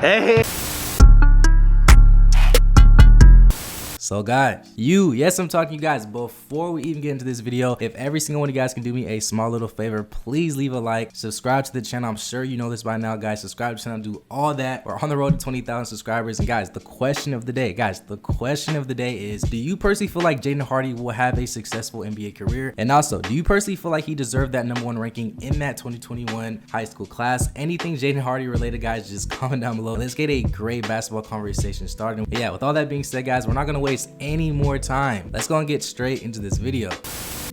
Hey. So guys, yes, I'm talking to you guys. Before we even get into this video, if every single one of you guys can do me a small little favor, please leave a like, subscribe to the channel. I'm sure you know this by now, guys. Subscribe to the channel, do all that. We're on the road to 20,000 subscribers. And guys, the question of the day is, do you personally feel like Jaden Hardy will have a successful NBA career? And also, do you personally feel like he deserved that #1 ranking in that 2021 high school class? Anything Jaden Hardy related, guys, just comment down below. Let's get a great basketball conversation started. But yeah, with all that being said, guys, we're not gonna waste any more time. Let's go and get straight into this video.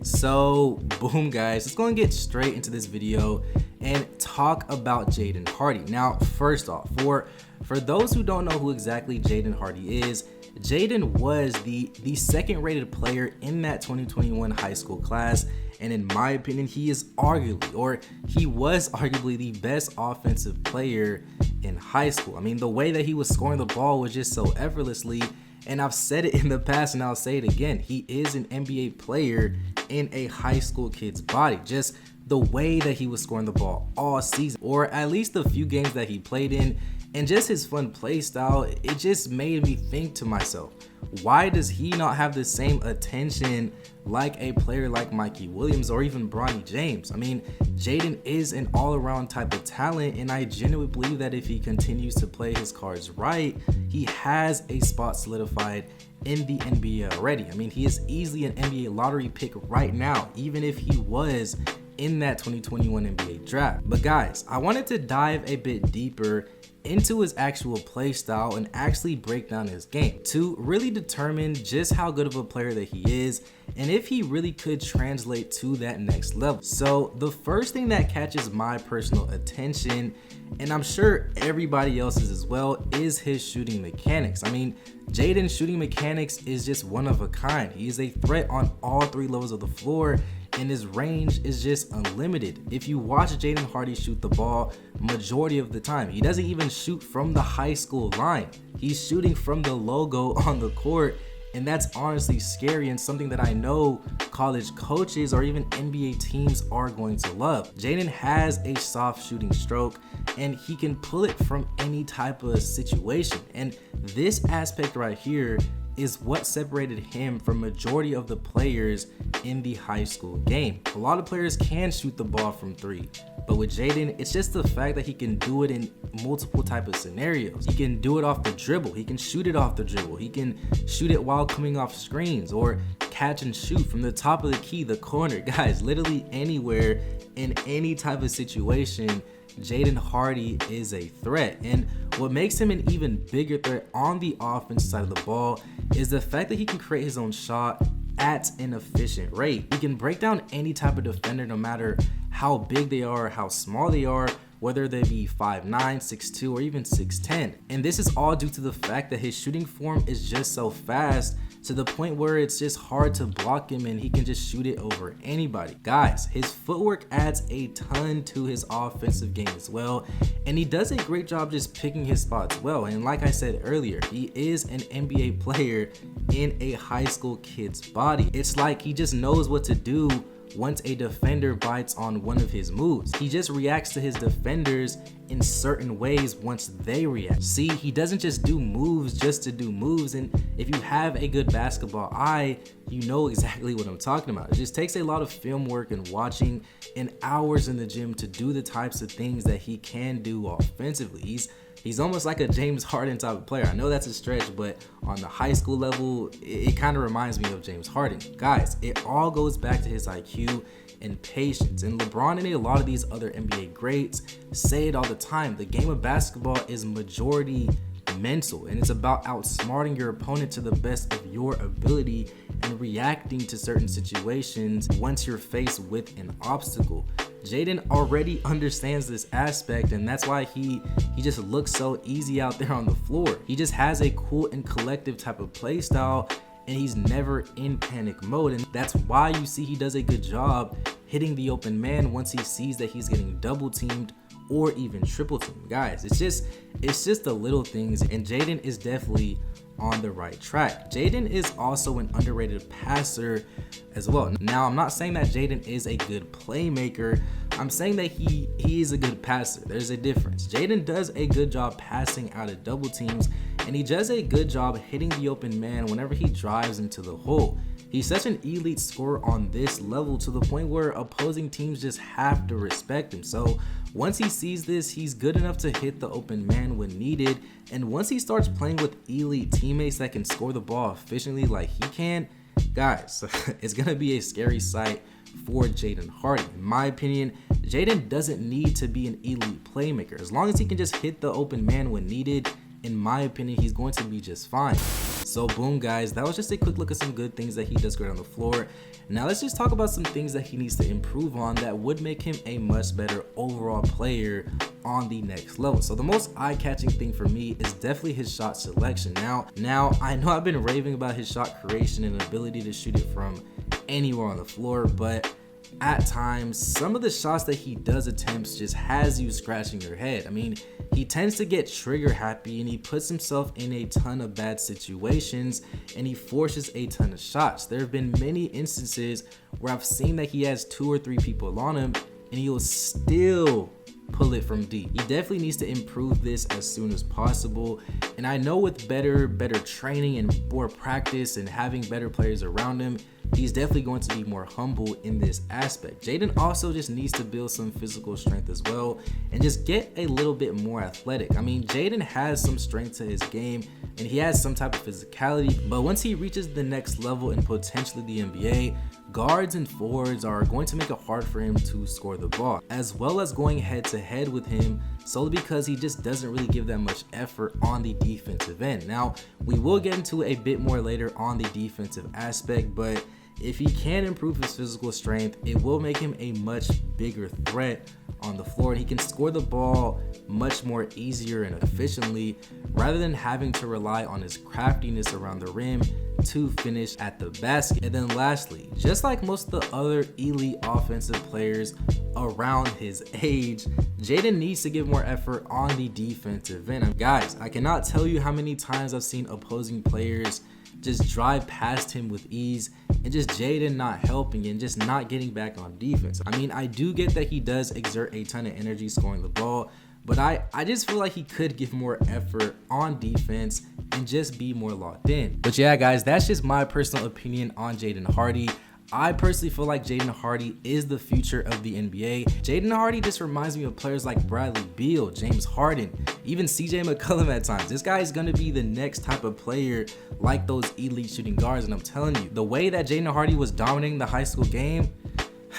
So boom, guys, let's go and get straight into this video and talk about Jaden Hardy. Now, first off, for those who don't know who exactly Jaden Hardy is, Jaden was the second rated player in that 2021 high school class, and in my opinion, he was arguably the best offensive player in high school. I mean, the way that he was scoring the ball was just so effortlessly. And I've said it in the past and I'll say it again. He is an NBA player in a high school kid's body. Just the way that he was scoring the ball all season, or at least the few games that he played in, and just his fun play style, it just made me think to myself, why does he not have the same attention like a player like Mikey Williams or even Bronny James? I mean, Jaden is an all-around type of talent, and I genuinely believe that if he continues to play his cards right, he has a spot solidified in the NBA already. I mean, he is easily an NBA lottery pick right now, even if he was in that 2021 NBA draft. But guys, I wanted to dive a bit deeper into his actual play style and actually break down his game to really determine just how good of a player that he is and if he really could translate to that next level. So the first thing that catches my personal attention, and I'm sure everybody else's as well, is his shooting mechanics. I mean, Jaden's shooting mechanics is just one of a kind. He is a threat on all 3 levels of the floor, and his range is just unlimited. If you watch Jaden Hardy shoot the ball, majority of the time, he doesn't even shoot from the high school line. He's shooting from the logo on the court, and that's honestly scary and something that I know college coaches or even NBA teams are going to love. Jaden has a soft shooting stroke, and he can pull it from any type of situation. And this aspect right here is what separated him from majority of the players in the high school game. A lot of players can shoot the ball from 3, but with Jaden, it's just the fact that he can do it in multiple type of scenarios. He can do it off the dribble. He can shoot it off the dribble. He can shoot it while coming off screens, or catch and shoot from the top of the key, the corner. Guys, literally anywhere in any type of situation, Jaden Hardy is a threat. And what makes him an even bigger threat on the offensive side of the ball is the fact that he can create his own shot at an efficient rate. He can break down any type of defender, no matter how big they are, how small they are, whether they be 5'9", 6'2", or even 6'10". And this is all due to the fact that his shooting form is just so fast, to the point where it's just hard to block him and he can just shoot it over anybody. Guys, his footwork adds a ton to his offensive game as well, and he does a great job just picking his spots well. And like I said earlier, he is an NBA player in a high school kid's body. It's like he just knows what to do once a defender bites on one of his moves. He just reacts to his defenders in certain ways once they react. See, he doesn't just do moves just to do moves, and if you have a good basketball eye, you know exactly what I'm talking about. It just takes a lot of film work and watching and hours in the gym to do the types of things that he can do offensively. He's almost like a James Harden type of player. I know that's a stretch, but on the high school level, it kind of reminds me of James Harden. Guys, it all goes back to his IQ and patience. And LeBron and a lot of these other NBA greats say it all the time. The game of basketball is majority mental, and it's about outsmarting your opponent to the best of your ability and reacting to certain situations once you're faced with an obstacle. Jaden already understands this aspect, and that's why he just looks so easy out there on the floor. He just has a cool and collective type of play style, and he's never in panic mode, and that's why you see he does a good job hitting the open man once he sees that he's getting double teamed or even triple teamed. Guys, it's just the little things, and Jaden is definitely on the right track. Jaden is also an underrated passer as well. Now, I'm not saying that Jaden is a good playmaker, I'm saying that he is a good passer. There's a difference. Jaden does a good job passing out of double teams, and he does a good job hitting the open man whenever he drives into the hole. He's such an elite scorer on this level to the point where opposing teams just have to respect him. So once he sees this, he's good enough to hit the open man when needed. And once he starts playing with elite teammates that can score the ball efficiently like he can, guys, it's going to be a scary sight for Jaden Hardy. In my opinion, Jaden doesn't need to be an elite playmaker. As long as he can just hit the open man when needed, in my opinion, he's going to be just fine. So boom, guys, that was just a quick look at some good things that he does great on the floor. Now let's just talk about some things that he needs to improve on that would make him a much better overall player on the next level. So the most eye-catching thing for me is definitely his shot selection. Now I know I've been raving about his shot creation and ability to shoot it from anywhere on the floor, but at times, some of the shots that he does attempt just has you scratching your head. I mean, he tends to get trigger happy and he puts himself in a ton of bad situations and he forces a ton of shots. There have been many instances where I've seen that he has 2 or 3 people on him and he will still pull it from deep. He definitely needs to improve this as soon as possible. And I know with better training and more practice and having better players around him, he's definitely going to be more humble in this aspect. Jaden also just needs to build some physical strength as well and just get a little bit more athletic. I mean, Jaden has some strength to his game and he has some type of physicality, but once he reaches the next level and potentially the NBA, guards and forwards are going to make it hard for him to score the ball, as well as going head to head with him solely because he just doesn't really give that much effort on the defensive end. Now, we will get into a bit more later on the defensive aspect, but if he can improve his physical strength, it will make him a much bigger threat on the floor, and he can score the ball much more easier and efficiently rather than having to rely on his craftiness around the rim to finish at the basket. And then lastly, just like most of the other elite offensive players around his age, Jaden needs to give more effort on the defensive end. And guys, I cannot tell you how many times I've seen opposing players just drive past him with ease and just Jaden not helping and just not getting back on defense. I mean, I do get that he does exert a ton of energy scoring the ball, but I just feel like he could give more effort on defense and just be more locked in. But yeah, guys, that's just my personal opinion on Jaden Hardy. I personally feel like Jaden Hardy is the future of the NBA. Jaden Hardy just reminds me of players like Bradley Beal, James Harden, even CJ McCollum at times. This guy is going to be the next type of player like those elite shooting guards. And I'm telling you, the way that Jaden Hardy was dominating the high school game,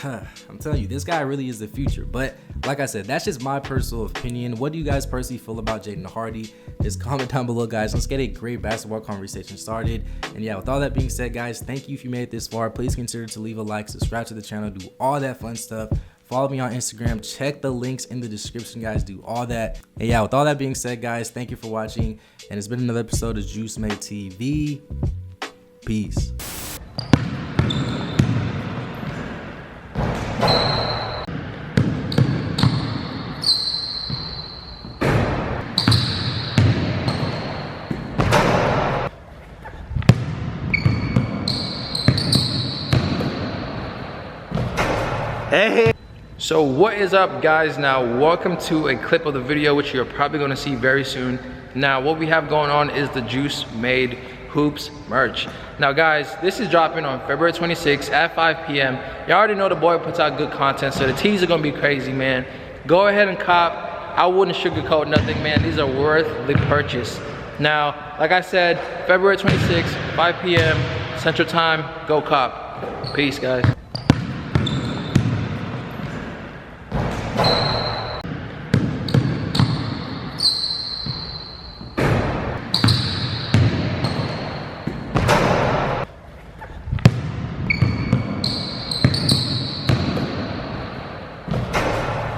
I'm telling you, this guy really is the future. But like I said, that's just my personal opinion. What do you guys personally feel about Jaden Hardy? Just comment down below, guys. Let's get a great basketball conversation started. And yeah, with all that being said, guys, thank you if you made it this far. Please consider to leave a like, subscribe to the channel, do all that fun stuff. Follow me on Instagram. Check the links in the description, guys. Do all that. And yeah, with all that being said, guys, thank you for watching. And it's been another episode of Juice Made TV. Peace. Hey, so what is up, guys? Now welcome to a clip of the video which you're probably going to see very soon. Now what we have going on is the Juice Made Hoops merch. Now guys, this is dropping on February 26th at 5 p.m. You already know the boy puts out good content, so the tees are gonna be crazy, man. Go ahead and cop. I wouldn't sugarcoat nothing, man. These are worth the purchase. Now, like I said, February 26th, 5 p.m. Central Time, go cop. Peace, guys.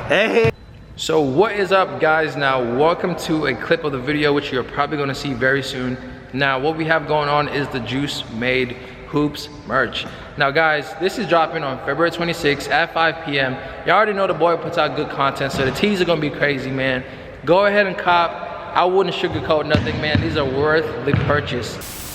Hey. So what is up, guys? Now welcome to a clip of the video which you're probably going to see very soon. Now what we have going on is the Juice Made Hoops merch. Now guys, this is dropping on February 26th at 5 p.m. You already know the boy puts out good content, so the tees are gonna be crazy, man. Go ahead and cop. I wouldn't sugarcoat nothing, man. These are worth the purchase.